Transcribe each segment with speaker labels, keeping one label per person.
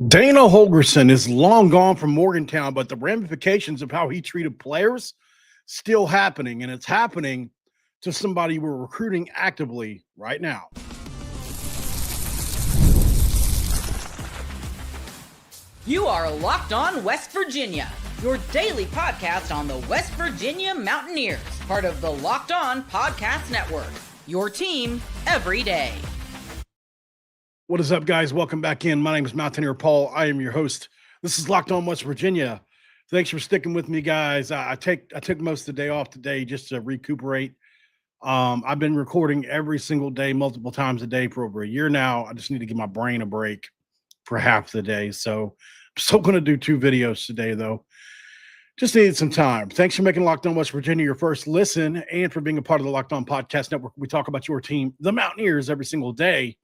Speaker 1: Dana Holgersen is long gone from Morgantown, but the ramifications of how he treated players still happening, and it's happening to somebody we're recruiting actively right now.
Speaker 2: You are Locked On West Virginia, your daily podcast on the West Virginia Mountaineers, part of the Locked On Podcast Network, your team every day.
Speaker 1: What is up, guys? Welcome back in. My name is Mountaineer Paul. I am your host. This is Locked On West Virginia. Thanks for sticking with me, guys. I took most of the day off today just to recuperate. I've been recording every single day, multiple times a day for over a year now. I just need to give my brain a break for half the day. So I'm still going to do 2 videos today, though. Just needed some time. Thanks for making Locked On West Virginia your first listen and for being a part of the Locked On Podcast Network. We talk about your team, the Mountaineers, every single day.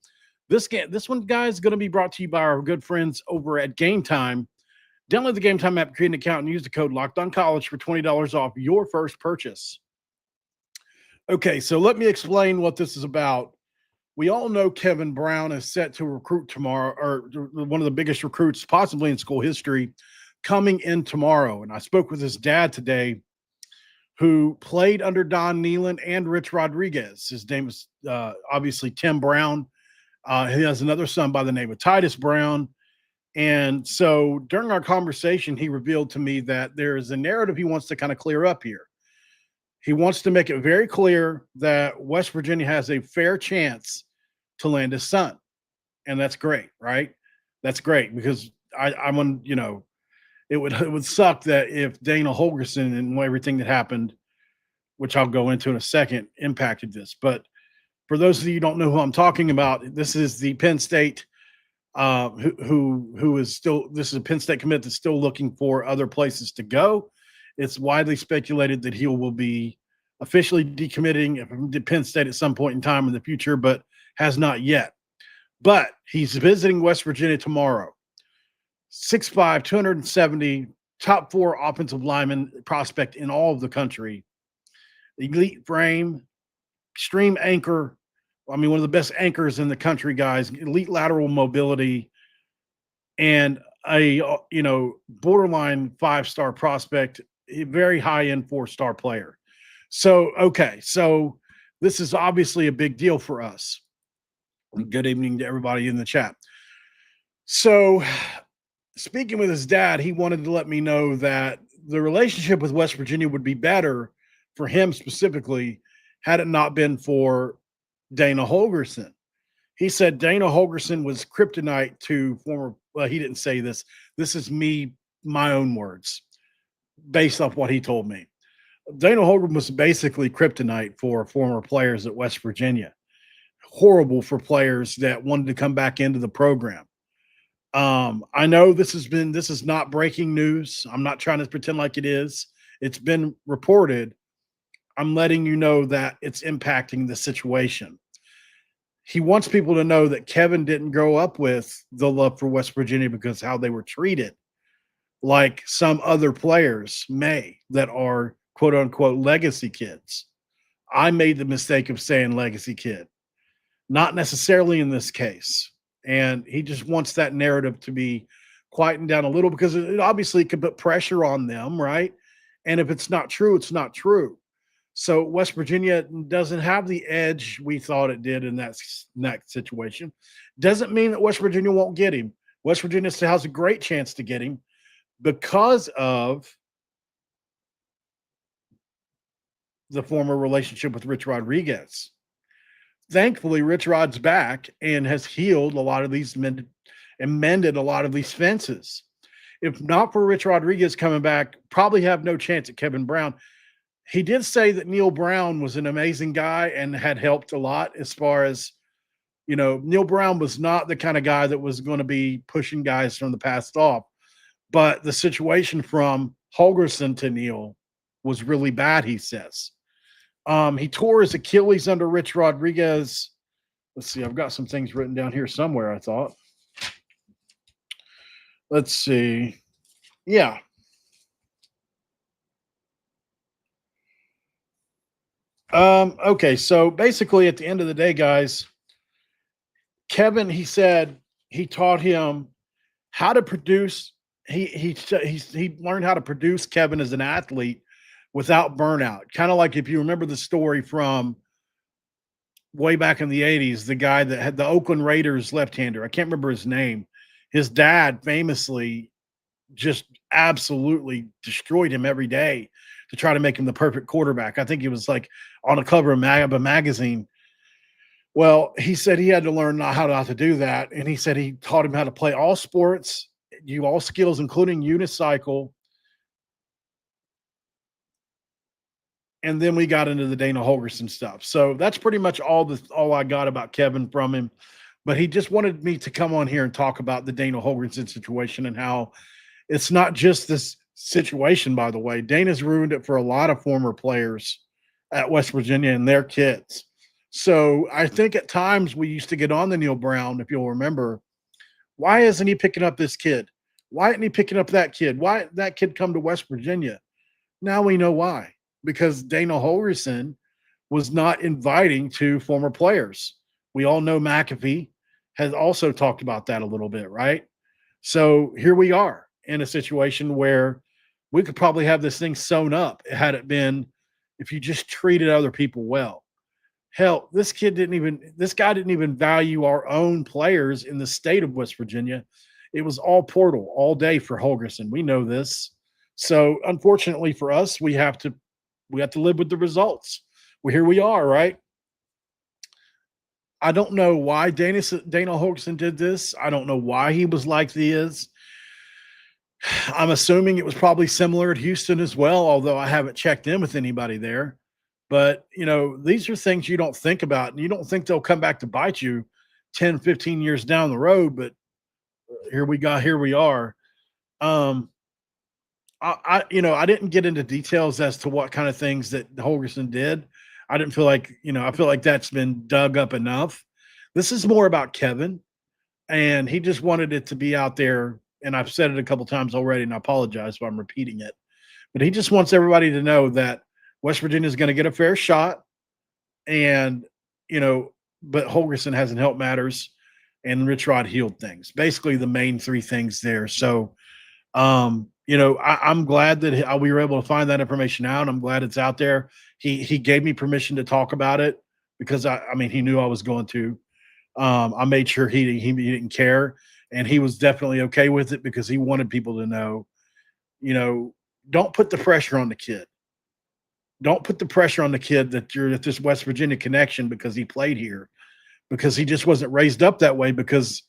Speaker 1: This one, guys, is going to be brought to you by our good friends over at Game Time. Download the Game Time app, create an account, and use the code LOCKEDONCollege for $20 off your first purchase. Okay, so let me explain what this is about. We all know Kevin Brown is set to recruit tomorrow, or one of the biggest recruits possibly in school history, coming in tomorrow. And I spoke with his dad today, who played under Don Nehlen and Rich Rodriguez. His name is obviously Tim Brown. He has another son by the name of Titus Brown. And so during our conversation, he revealed to me that there is a narrative he wants to kind of clear up here. He wants to make it very clear that West Virginia has a fair chance to land his son. And that's great, right? That's great because I'm on, it would suck that if Dana Holgersen and everything that happened, which I'll go into in a second, impacted this. But for those of you who don't know who I'm talking about, this is the Penn State who is still, this is a Penn State commit that's still looking for other places to go. It's widely speculated that he will be officially decommitting from Penn State at some point in time in the future, but has not yet. But he's visiting West Virginia tomorrow. 6'5", 270, top 4 offensive lineman prospect in all of the country. Elite frame, extreme anchor. I mean, one of the best anchors in the country, guys. Elite lateral mobility, and a borderline 5-star prospect, a very high-end 4-star player. So, okay, so this is obviously a big deal for us. Good evening to everybody in the chat. So, speaking with his dad, he wanted to let me know that the relationship with West Virginia would be better for him specifically had it not been for Dana Holgersen. He said Dana Holgersen was kryptonite to former, well, he didn't say this. This is my own words, based off what he told me. Dana Holgersen was basically kryptonite for former players at West Virginia. Horrible for players that wanted to come back into the program. I know this is not breaking news. I'm not trying to pretend like it is. It's been reported. I'm letting you know that it's impacting the situation. He wants people to know that Kevin didn't grow up with the love for West Virginia because how they were treated, like some other players may that are quote unquote legacy kids. I made the mistake of saying legacy kid, not necessarily in this case. And he just wants that narrative to be quietened down a little because it obviously could put pressure on them, right? And if it's not true, it's not true. So West Virginia doesn't have the edge we thought it did in that situation. Doesn't mean that West Virginia won't get him. West Virginia still has a great chance to get him because of the former relationship with Rich Rodriguez. Thankfully, Rich Rod's back and has healed a lot of these mended a lot of these fences. If not for Rich Rodriguez coming back, probably have no chance at Kevin Brown. He did say that Neil Brown was an amazing guy and had helped a lot as far as, Neil Brown was not the kind of guy that was going to be pushing guys from the past off. But the situation from Holgorsen to Neil was really bad, he says. He tore his Achilles under Rich Rodriguez. Let's see. I've got some things written down here somewhere, I thought. Let's see. Yeah. Okay, so basically at the end of the day, guys, Kevin, he said he taught him how to produce. He learned how to produce Kevin as an athlete without burnout. Kind of like if you remember the story from way back in the 80s, the guy that had the Oakland Raiders left-hander. I can't remember his name. His dad famously just absolutely destroyed him every day to try to make him the perfect quarterback. I think it was like on a cover of a magazine. Well, he said he had to learn how not to do that. And he said he taught him how to play all sports, do all skills, including unicycle. And then we got into the Dana Holgersen stuff. So that's pretty much all I got about Kevin from him. But he just wanted me to come on here and talk about the Dana Holgersen situation and how it's not just this situation, by the way. Dana's ruined it for a lot of former players at West Virginia and their kids. So I think at times we used to get on the Neil Brown, if you'll remember. Why isn't he picking up this kid? Why isn't he picking up that kid? Why didn't that kid come to West Virginia? Now we know why. Because Dana Holgersen was not inviting to former players. We all know McAfee has also talked about that a little bit, right? So here we are in a situation where we could probably have this thing sewn up had it been if you just treated other people well. Hell, this guy didn't even value our own players in the state of West Virginia. It was all portal all day for Holgorsen. We know this. So unfortunately for us, we have to live with the results. Well, here we are, right? I don't know why Dana Holgersen did this. I don't know why he was like this. I'm assuming it was probably similar at Houston as well, although I haven't checked in with anybody there. But, these are things you don't think about, and you don't think they'll come back to bite you 10, 15 years down the road. But here we are. I didn't get into details as to what kind of things that Holgersen did. I didn't feel like, I feel like that's been dug up enough. This is more about Kevin, and he just wanted it to be out there. And I've said it a couple times already, and I apologize if I'm repeating it. But he just wants everybody to know that West Virginia is going to get a fair shot. And, but Holgersen hasn't helped matters, and Rich Rod healed things. Basically the main three things there. So, I'm glad that we were able to find that information out. I'm glad it's out there. He gave me permission to talk about it because he knew I was going to. I made sure he didn't care, and he was definitely okay with it because he wanted people to know, don't put the pressure on the kid. Don't put the pressure on the kid that you're at this West Virginia connection because he played here, because he just wasn't raised up that way, because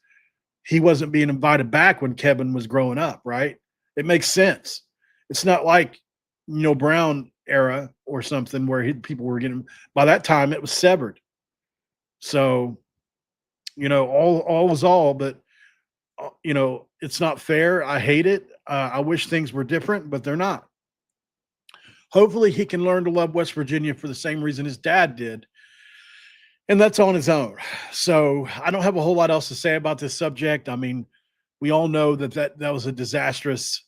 Speaker 1: he wasn't being invited back when Kevin was growing up, right? It makes sense. It's not like, Brown era or something where people were getting, by that time it was severed. So, all was all, but, it's not fair. I hate it. I wish things were different, but they're not. Hopefully he can learn to love West Virginia for the same reason his dad did. And that's on his own. So I don't have a whole lot else to say about this subject. We all know that was a disastrous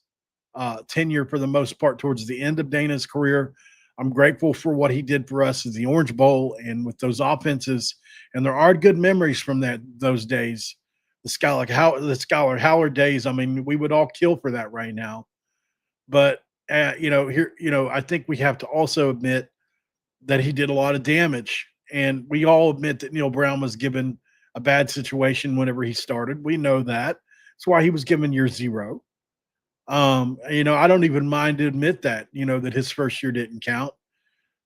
Speaker 1: tenure for the most part towards the end of Dana's career. I'm grateful for what he did for us as the Orange Bowl and with those offenses. And there are good memories from those days. The Skylar Howard days. We would all kill for that right now. But I think we have to also admit that he did a lot of damage. And we all admit that Neil Brown was given a bad situation whenever he started. We know that. That's why he was given year 0. I don't even mind to admit that, that his first year didn't count.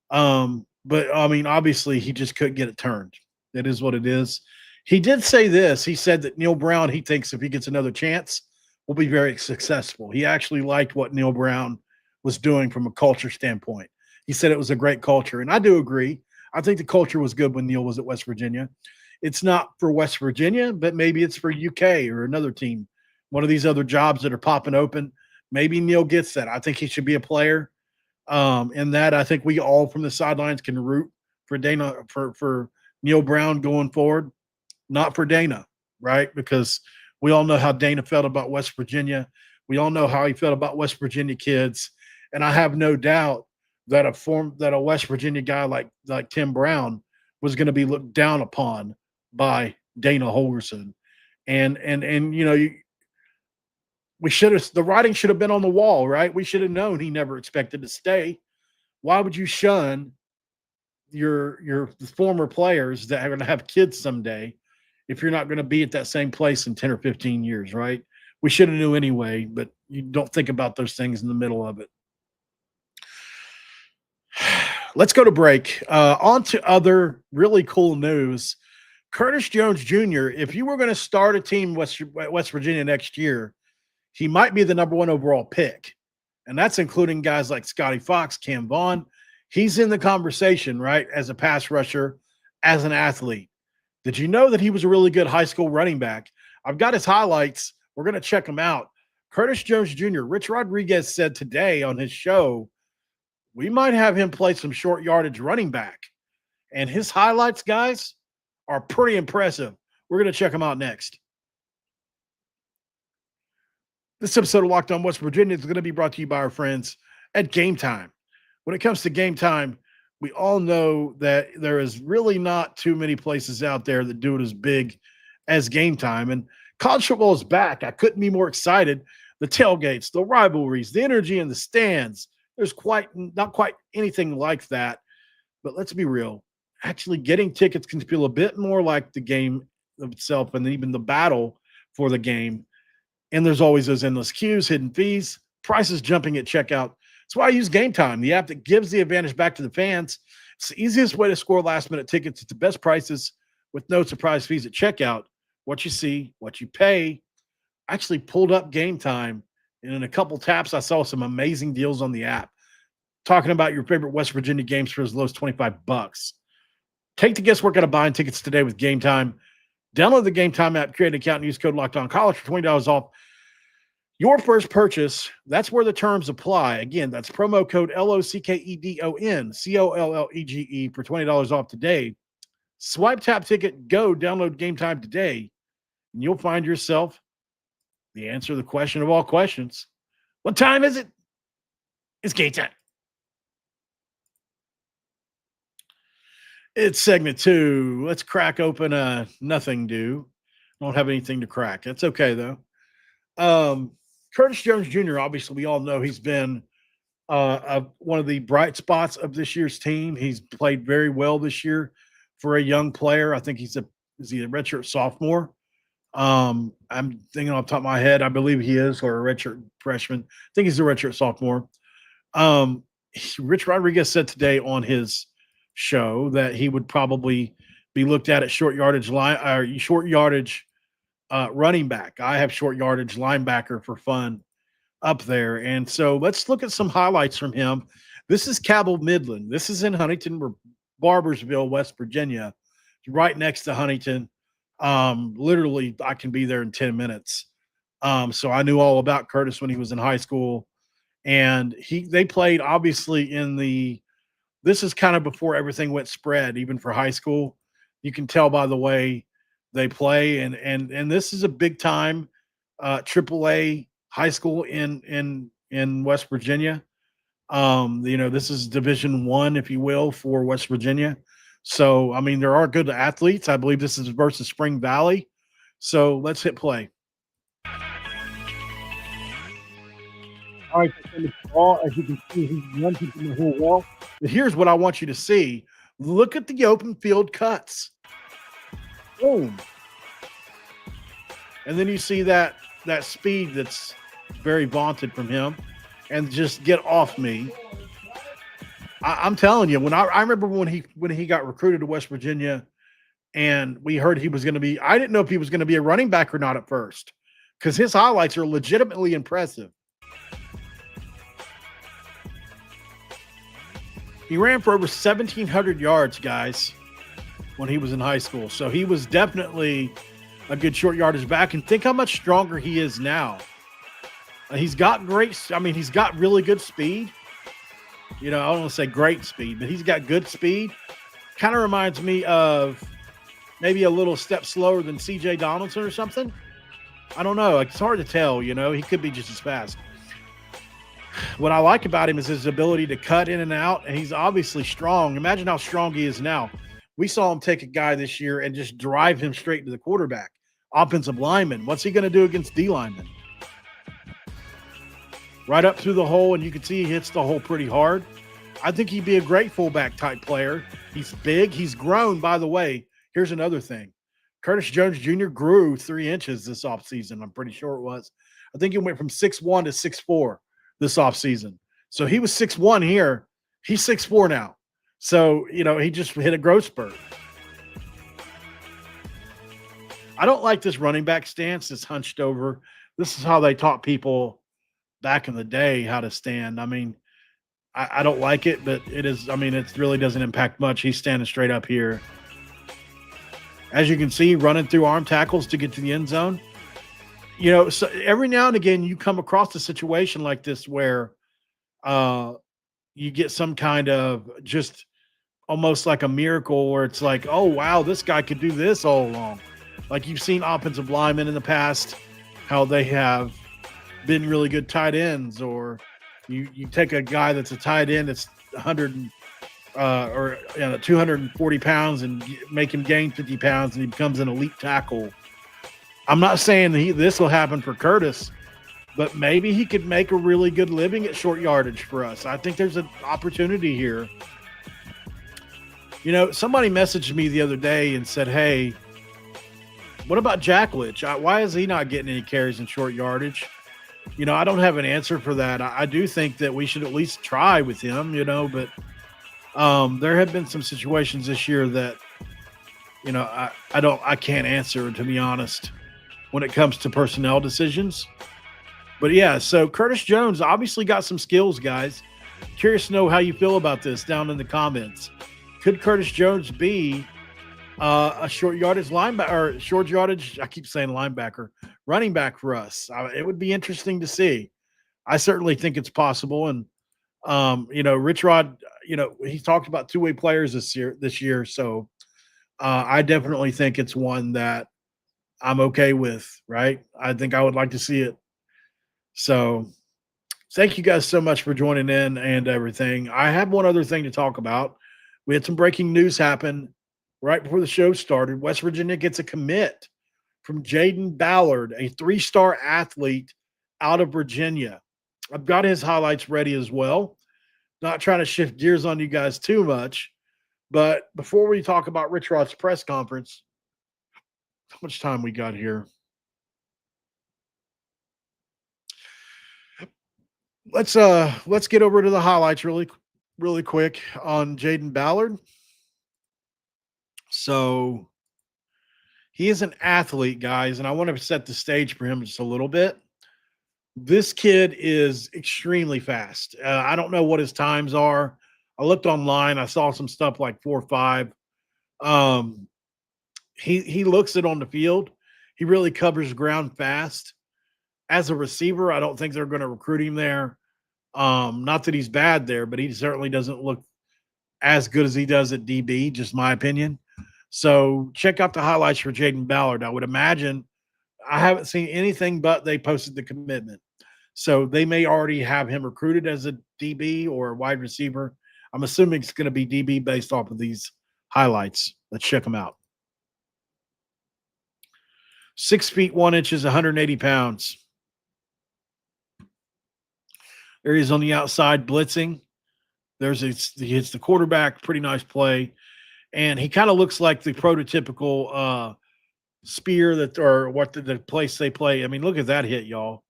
Speaker 1: But obviously he just couldn't get it turned. That is what it is. He did say this. He said that Neil Brown, he thinks if he gets another chance, will be very successful. He actually liked what Neil Brown was doing from a culture standpoint. He said it was a great culture. And I do agree. I think the culture was good when Neil was at West Virginia. It's not for West Virginia, but maybe it's for UK or another team, one of these other jobs that are popping open. Maybe Neil gets that. I think he should be a player. And that I think we all from the sidelines can root for Dana, for Neil Brown going forward, not for Dana, right? Because we all know how Dana felt about West Virginia. We all know how he felt about West Virginia kids. And I have no doubt that a West Virginia guy like Tim Brown was going to be looked down upon by Dana Holgersen. And the writing should have been on the wall, right? We should have known he never expected to stay. Why would you shun your former players that are going to have kids someday if you're not going to be at that same place in 10 or 15 years, right? We should have knew anyway, but you don't think about those things in the middle of it. Let's go to break. On to other really cool news. Curtis Jones Jr., if you were going to start a team West Virginia next year, he might be the number 1 overall pick. And that's including guys like Scotty Fox, Cam Vaughn. He's in the conversation, right, as a pass rusher, as an athlete. Did you know that he was a really good high school running back? I've got his highlights. We're going to check them out. Curtis Jones Jr., Rich Rodriguez said today on his show, we might have him play some short yardage running back. And his highlights, guys, are pretty impressive. We're going to check them out next. This episode of Locked On West Virginia is going to be brought to you by our friends at Game Time. When it comes to Game Time, we all know that there is really not too many places out there that do it as big as Game Time. And college football is back. I couldn't be more excited. The tailgates, the rivalries, the energy in the stands. There's not quite anything like that. But let's be real. Actually, getting tickets can feel a bit more like the game itself and even the battle for the game. And there's always those endless queues, hidden fees, prices jumping at checkout. That's why I use Game Time, the app that gives the advantage back to the fans. It's the easiest way to score last-minute tickets. It's the best prices with no surprise fees at checkout. What you see, what you pay. I actually pulled up Game Time, and in a couple taps, I saw some amazing deals on the app. Talking about your favorite West Virginia games for as low as $25. Take the guesswork out of buying tickets today with Game Time. Download the Game Time app, create an account, and use code LOCKEDONCollege for $20 off your first purchase. That's where the terms apply. Again, that's promo code LOCKEDONCOLLEGE for $20 off today. Swipe, tap, ticket, go. Download Game Time today, and you'll find yourself the answer to the question of all questions. What time is it? It's game time. It's segment 2. Let's crack open a nothing do. Don't have anything to crack. That's okay, though. Curtis Jones Jr., obviously, we all know he's been one of the bright spots of this year's team. He's played very well this year for a young player. I think is he a redshirt sophomore? I'm thinking off the top of my head, I believe he is, or a redshirt freshman. I think he's a redshirt sophomore. Rich Rodriguez said today on his show that he would probably be looked at short yardage running back. I have short yardage linebacker for fun up there. And so let's look at some highlights from him. This is Cabell Midland. This is in Huntington, Barbersville, West Virginia, right next to Huntington. Literally, I can be there in 10 minutes. So I knew all about Curtis when he was in high school. And they played, obviously, this is kind of before everything went spread, even for high school. You can tell by the way they play, and this is a big time AAA high school in West Virginia. This is Division I, if you will, for West Virginia. So I mean, there are good athletes. I believe this is versus Spring Valley. So let's hit play. All right, as you can see, he's running from the whole wall. But here's what I want you to see. Look at the open field cuts. Boom. And then you see that speed that's very vaunted from him. And just get off me. I'm telling you, when I remember when he got recruited to West Virginia and we heard he was going to be, I didn't know if he was going to be a running back or not at first, because his highlights are legitimately impressive. He ran for over 1,700 yards, guys, when he was in high school. So he was definitely a good short yardage back. And think how much stronger he is now. He's got he's got really good speed. I don't want to say great speed, but he's got good speed. Kind of reminds me of maybe a little step slower than C.J. Donaldson or something. I don't know. It's hard to tell, He could be just as fast. What I like about him is his ability to cut in and out, and he's obviously strong. Imagine how strong he is now. We saw him take a guy this year and just drive him straight to the quarterback. Offensive lineman. What's he going to do against D linemen? right up through the hole, and you can see he hits the hole pretty hard. I think he'd be a great fullback type player. He's big. He's grown, by the way. Here's another thing. Curtis Jones Jr. grew 3 inches this offseason. I'm pretty sure it was. I think he went from 6'1" to 6'4" this offseason. So he was 6'1" here. He's 6'4" now. So, he just hit a growth spurt. I don't like this running back stance. It's hunched over. This is how they taught people back in the day how to stand. I mean, I don't like it, but it is. I mean, it really doesn't impact much. He's standing straight up here. As you can see, running through arm tackles to get to the end zone. So every now and again, you come across a situation like this where you get some kind of just almost like a miracle where it's like, oh, wow, this guy could do this all along. Like you've seen offensive linemen in the past, how they have been really good tight ends, or you take a guy that's a tight end that's 240 pounds and make him gain 50 pounds and he becomes an elite tackle. I'm not saying this will happen for Curtis, but maybe he could make a really good living at short yardage for us. I think there's an opportunity here. Somebody messaged me the other day and said, hey, what about Jacklich? Why is he not getting any carries in short yardage? I don't have an answer for that. I do think that we should at least try with him, but there have been some situations this year that, I can't answer, to be honest, when it comes to personnel decisions. But yeah, so Curtis Jones obviously got some skills, guys. Curious to know how you feel about this down in the comments. Could Curtis Jones be a short yardage linebacker, or short yardage? I keep saying linebacker, running back for us. It would be interesting to see. I certainly think it's possible. And, Rich Rod, he talked about two-way players this year. So I definitely think it's one that I'm okay with, right? I think I would like to see it. So thank you guys so much for joining in and everything. I have one other thing to talk about. We had some breaking news happen right before the show started. West Virginia gets a commit from Jaden Ballard, a 3-star athlete out of Virginia. I've got his highlights ready as well. Not trying to shift gears on you guys too much, but before we talk about Rich Rod's press conference, how much time we got here? Let's get over to the highlights really quick on Jaden Ballard. So he is an athlete, guys, and I want to set the stage for him just a little bit. This kid is extremely fast. I don't know what his times are. I looked online. I saw some stuff like 4.5. He looks it on the field. He really covers ground fast. As a receiver, I don't think they're going to recruit him there. Not that he's bad there, but he certainly doesn't look as good as he does at DB, just my opinion. So check out the highlights for Jaden Ballard. I would imagine I haven't seen anything but they posted the commitment. So they may already have him recruited as a DB or a wide receiver. I'm assuming it's going to be DB based off of these highlights. Let's check them out. 6 feet 1 inches, 180 pounds. There he is on the outside blitzing. He hits the quarterback. Pretty nice play. And he kind of looks like the prototypical spear or what the place they play. I mean, look at that hit, y'all.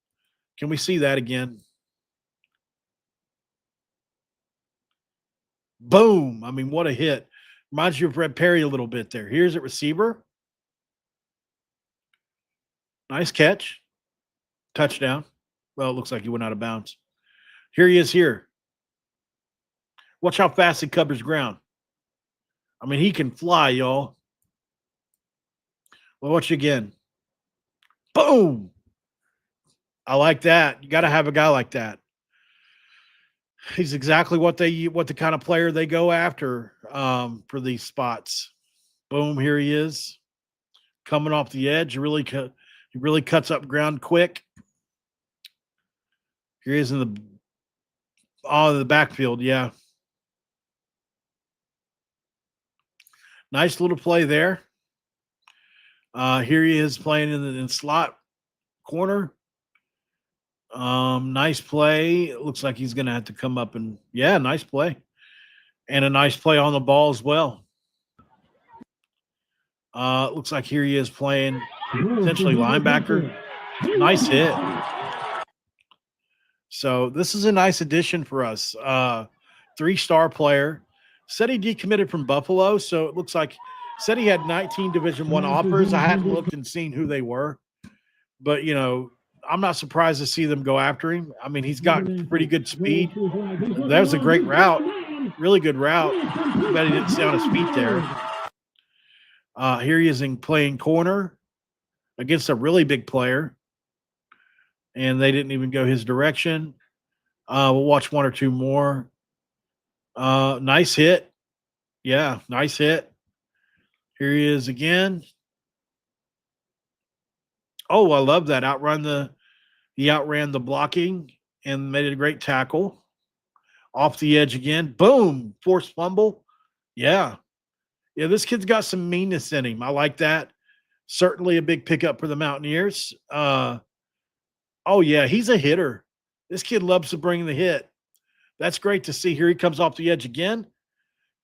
Speaker 1: Can we see that again? Boom. I mean, what a hit. Reminds you of Red Perry a little bit there. Here's a receiver. Nice catch. Touchdown. Well, it looks like he went out of bounds. Here he is here. Watch how fast he covers ground. I mean, he can fly, y'all. Well, watch again. Boom. I like that. You got to have a guy like that. He's exactly what the kind of player they go after for these spots. Boom, here he is. Coming off the edge. He really cuts up ground quick. Here he is in the backfield, yeah. Nice little play there. Here he is playing in the slot corner. Nice play. It looks like he's going to have to come up and, yeah, nice play. And a nice play on the ball as well. Looks like here he is playing essentially linebacker. Nice hit. So this is a nice addition for us. 3-star player. Said he decommitted from Buffalo, so it looks like said he had 19 Division I offers. I hadn't looked and seen who they were, but I'm not surprised to see them go after him. I mean, he's got pretty good speed. That was a great route, really good route. I bet he didn't stay on his feet there. Here he is playing corner against a really big player, and they didn't even go his direction. We'll watch one or two more. Nice hit. Yeah, nice hit. Here he is again. Oh, I love that. He outran the blocking and made a great tackle. Off the edge again. Boom. Forced fumble. Yeah. Yeah, this kid's got some meanness in him. I like that. Certainly a big pickup for the Mountaineers. Oh, yeah, he's a hitter. This kid loves to bring the hit. That's great to see. Here he comes off the edge again.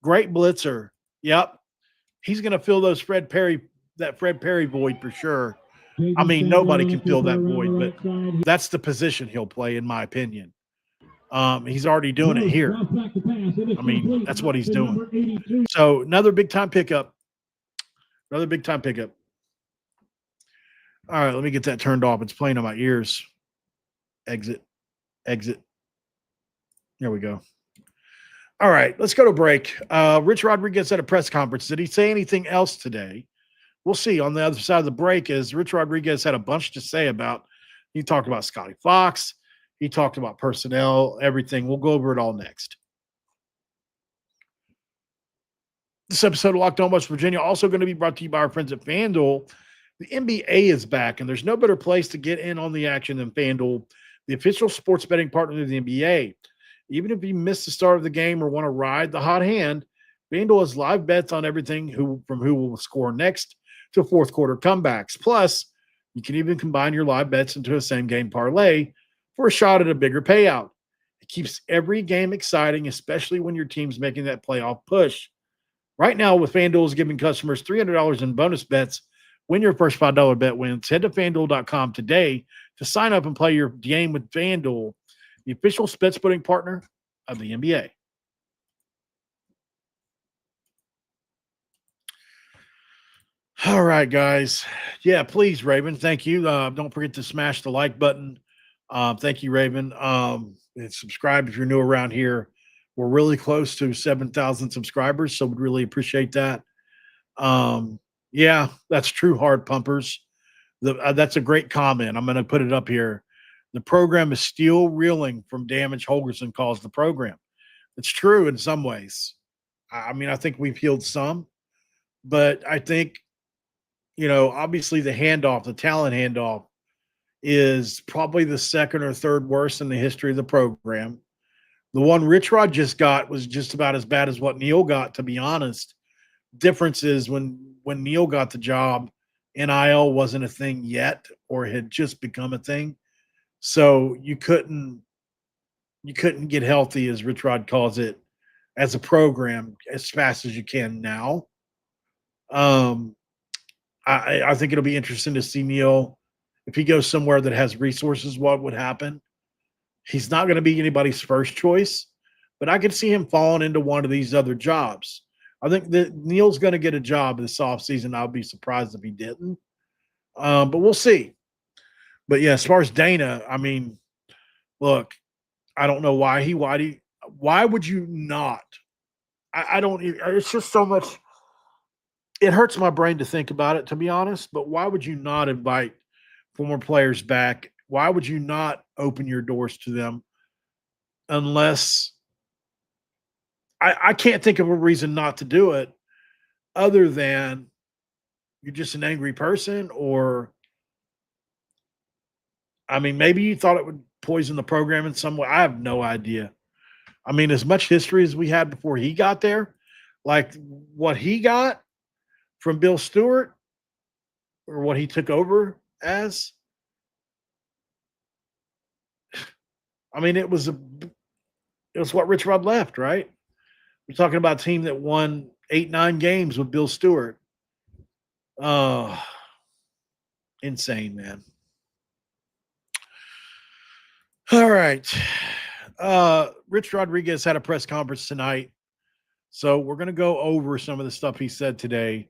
Speaker 1: Great blitzer. Yep. He's going to fill that Fred Perry void for sure. I mean, nobody can fill that void, but that's the position he'll play, in my opinion. He's already doing it here. I mean, that's what he's doing. So another big-time pickup. All right, let me get that turned off. It's playing on my ears. Exit. There we go. All right, let's go to break. Rich Rodriguez at a press conference. Did he say anything else today? We'll see on the other side of the break. As Rich Rodriguez had a bunch to say about, he talked about Scotty Fox. He talked about personnel, everything. We'll go over it all next. This episode of Locked On West Virginia also going to be brought to you by our friends at FanDuel. The NBA is back, and there's no better place to get in on the action than FanDuel, the official sports betting partner of the NBA. Even if you miss the start of the game or want to ride the hot hand, FanDuel has live bets on everything from who will score next to fourth quarter comebacks. Plus, you can even combine your live bets into a same-game parlay for a shot at a bigger payout. It keeps every game exciting, especially when your team's making that playoff push. Right now, with FanDuel is giving customers $300 in bonus bets when your first $5 bet wins. Head to FanDuel.com today to sign up and play your game with FanDuel, the official sports betting partner of the NBA. All right, guys. Yeah, please, Raven. Thank you. Don't forget to smash the like button. Thank you, Raven. And subscribe if you're new around here. We're really close to 7,000 subscribers, so we'd really appreciate that. Yeah, that's true, hard pumpers. That's a great comment. I'm going to put it up here. The program is still reeling from damage Holgorsen calls the program. It's true in some ways. I mean, I think we've healed some, but I think, obviously the handoff, the talent handoff, is probably the second or third worst in the history of the program. The one Rich Rod just got was just about as bad as what Neil got, to be honest. Difference is when Neil got the job, NIL wasn't a thing yet or had just become a thing. So you couldn't get healthy, as Rich Rod calls it, as a program as fast as you can now. I think it'll be interesting to see Neil, if he goes somewhere that has resources, what would happen. He's not going to be anybody's first choice, but I could see him falling into one of these other jobs. I think that Neil's going to get a job this offseason. I'll be surprised if he didn't. But we'll see. But yeah, as far as Dana, I mean, look, I don't know why would you not? I don't, it's just so much. It hurts my brain to think about it, to be honest, but why would you not invite former players back? Why would you not open your doors to them unless I can't think of a reason not to do it other than you're just an angry person, or I mean, maybe you thought it would poison the program in some way. I have no idea. I mean, as much history as we had before he got there, like what he got from Bill Stewart or what he took over as, I mean, it was what Rich Rod left, right? We're talking about a team that won 8-9 games with Bill Stewart. Oh, insane, man. All right. Rich Rodriguez had a press conference tonight. So we're going to go over some of the stuff he said today.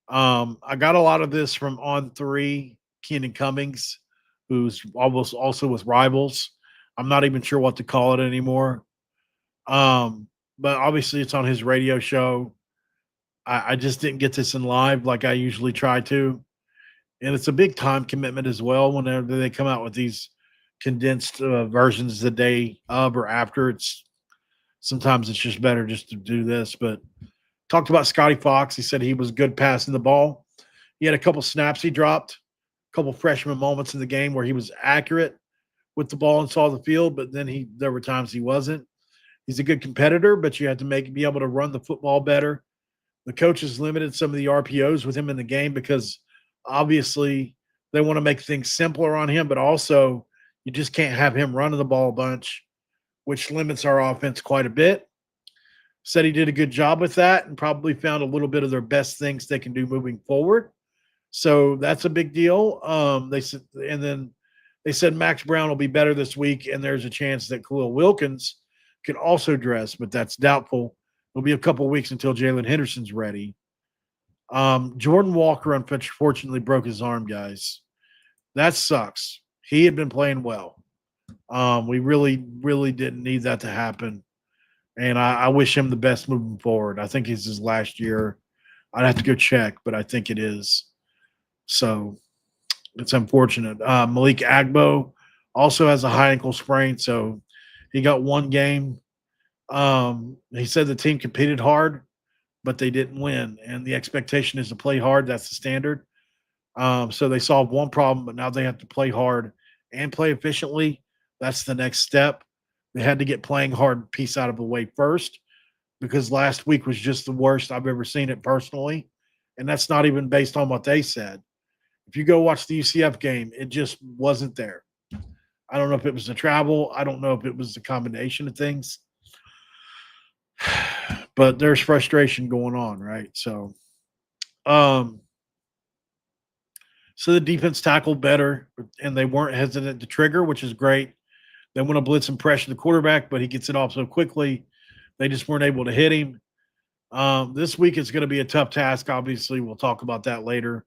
Speaker 1: I got a lot of this from On3, Keenan Cummings, who's almost also with Rivals. I'm not even sure what to call it anymore. But obviously it's on his radio show. I just didn't get this in live like I usually try to. And it's a big time commitment as well whenever they come out with these condensed versions the day of or after. Sometimes it's just better just to do this. But talked about Scotty Fox. He said he was good passing the ball. He had a couple snaps he dropped, a couple freshman moments in the game where he was accurate with the ball and saw the field, but then there were times he wasn't. He's a good competitor, but you have to be able to run the football better. The coaches limited some of the RPOs with him in the game because obviously they want to make things simpler on him, but also you just can't have him running the ball a bunch, which limits our offense quite a bit. Said he did a good job with that and probably found a little bit of their best things they can do moving forward. So that's a big deal. They said Max Brown will be better this week, and there's a chance that Khalil Wilkins can also dress, but that's doubtful. It'll be a couple of weeks until Jalen Henderson's ready. Jordan Walker unfortunately broke his arm, guys. That sucks. He had been playing well. We really, really didn't need that to happen. And I wish him the best moving forward. I think it's his last year. I'd have to go check, but I think it is. So it's unfortunate. Malik Agbo also has a high ankle sprain, so he got one game. He said the team competed hard, but they didn't win. And the expectation is to play hard. That's the standard. So they solved one problem, but now they have to play hard and play efficiently. That's the next step. They had to get playing hard piece out of the way first because last week was just the worst I've ever seen it personally. And that's not even based on what they said. If you go watch the UCF game, it just wasn't there. I don't know if it was the travel. I don't know if it was the combination of things. But there's frustration going on, right? So the defense tackled better, and they weren't hesitant to trigger, which is great. They want to blitz and pressure the quarterback, but he gets it off so quickly. They just weren't able to hit him. This week it's going to be a tough task. Obviously, we'll talk about that later.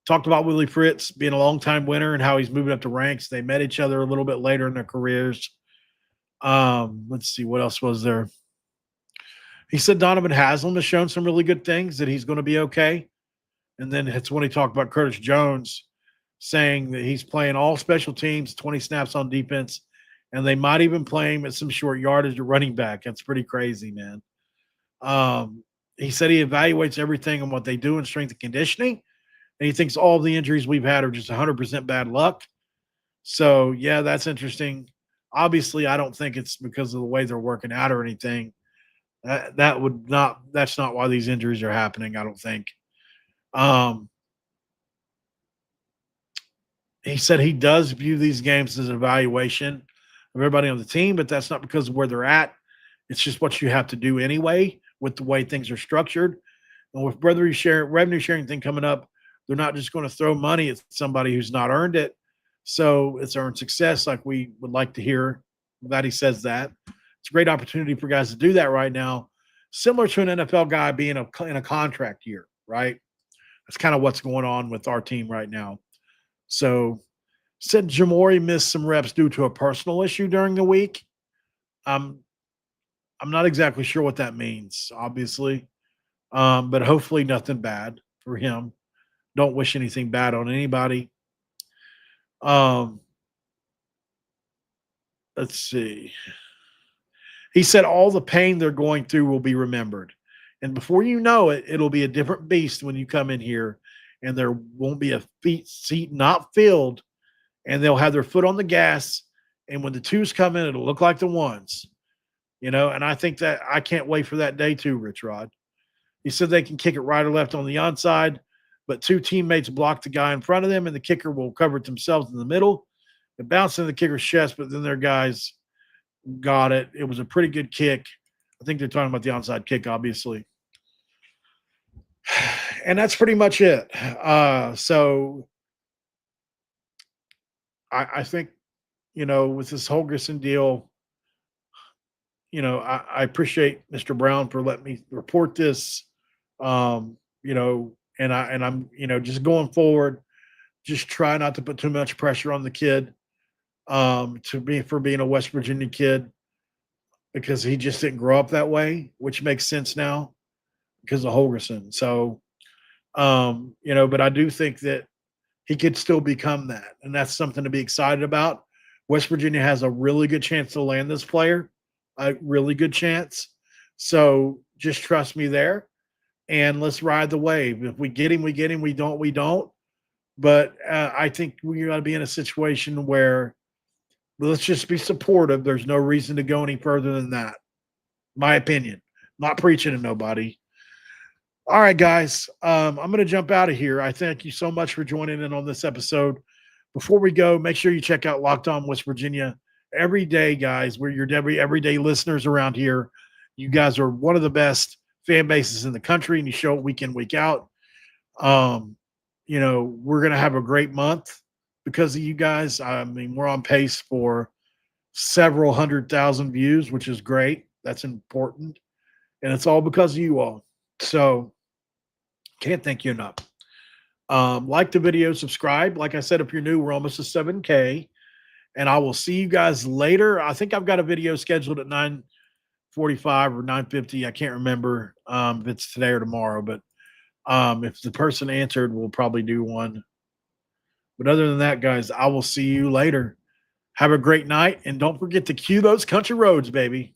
Speaker 1: Talked about Willie Fritz being a longtime winner and how he's moving up the ranks. They met each other a little bit later in their careers. Let's see, what else was there? He said Donovan Haslam has shown some really good things, that he's going to be okay. And then it's when he talked about Curtis Jones saying that he's playing all special teams, 20 snaps on defense, and they might even play him at some short yardage at running back. That's pretty crazy, man. He said he evaluates everything on what they do in strength and conditioning, and he thinks all of the injuries we've had are just 100% bad luck. So, yeah, that's interesting. Obviously, I don't think it's because of the way they're working out or anything. That's not why these injuries are happening, I don't think. He said he does view these games as an evaluation of everybody on the team, but that's not because of where they're at. It's just what you have to do anyway with the way things are structured. And with revenue sharing thing coming up, they're not just going to throw money at somebody who's not earned it. So it's earned success, like we would like to hear. I'm glad he says that. It's a great opportunity for guys to do that right now, similar to an NFL guy being in a contract year, right? That's kind of what's going on with our team right now. So said Jamori missed some reps due to a personal issue during the week. I'm not exactly sure what that means, obviously, but hopefully nothing bad for him. Don't wish anything bad on anybody. Let's see. He said all the pain they're going through will be remembered. And before you know it, it'll be a different beast when you come in here, and there won't be a seat not filled, and they'll have their foot on the gas. And when the twos come in, it'll look like the ones, and I think that I can't wait for that day too, Rich Rod. He said they can kick it right or left on the onside, but two teammates block the guy in front of them, and the kicker will cover it themselves in the middle. It bounced in the kicker's chest, but then their guys got it. It was a pretty good kick. I think they're talking about the onside kick, obviously. And that's pretty much it. So I think, with this Holgorsen deal, I appreciate Mr. Brown for letting me report this. And I'm, just going forward, just try not to put too much pressure on the kid, for being a West Virginia kid, because he just didn't grow up that way, which makes sense now because of Holgorsen. So, but I do think that he could still become that, and that's something to be excited about. West Virginia has a really good chance to land this player, a really good chance. So just trust me there, and let's ride the wave. If we get him, we get him. We don't, we don't. But I think we got to be in a situation where let's just be supportive. There's no reason to go any further than that. My opinion. Not preaching to nobody. All right, guys. I'm going to jump out of here. I thank you so much for joining in on this episode. Before we go, make sure you check out Locked On West Virginia every day, guys. We're your everyday listeners around here. You guys are one of the best fan bases in the country, and you show it week in, week out. We're going to have a great month because of you guys. I mean, we're on pace for several 100,000 views, which is great. That's important. And it's all because of you all. So can't thank you enough. Like the video, subscribe. Like I said, if you're new, we're almost to 7K. And I will see you guys later. I think I've got a video scheduled at 9:45 or 9:50. I can't remember if it's today or tomorrow. But if the person answered, we'll probably do one. But other than that, guys, I will see you later. Have a great night. And don't forget to cue those country roads, baby.